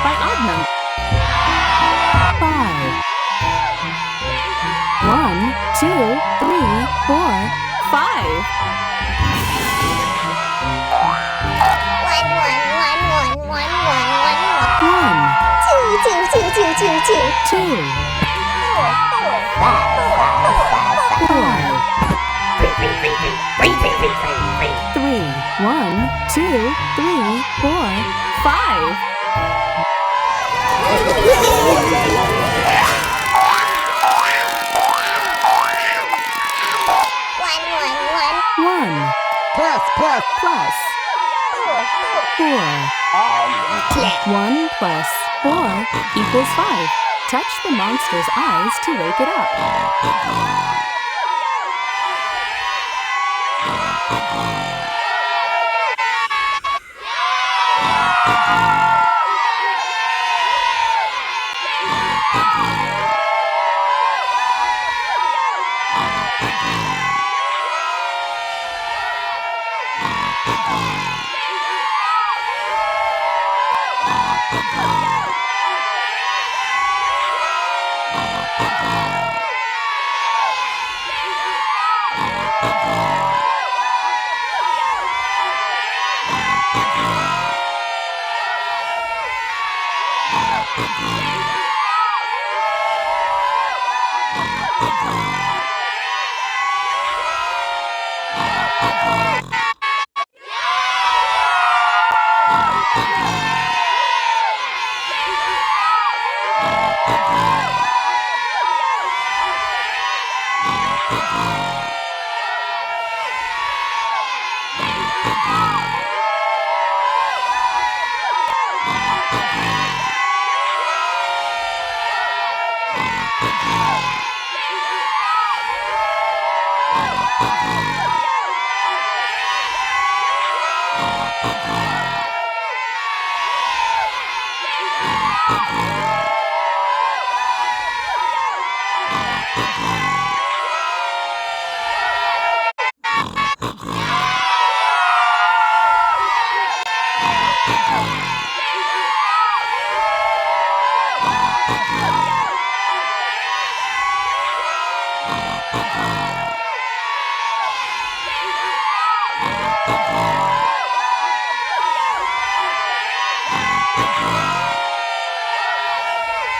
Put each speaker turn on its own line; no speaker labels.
by odd numbers. 5. 1, 2, 3, 4, 5. 1. 2. 3. 1, 2, 3, 4, 5. 1
Plus.
plus 4. 1 plus 4 equals 5. Touch the monster's eyes to wake it up.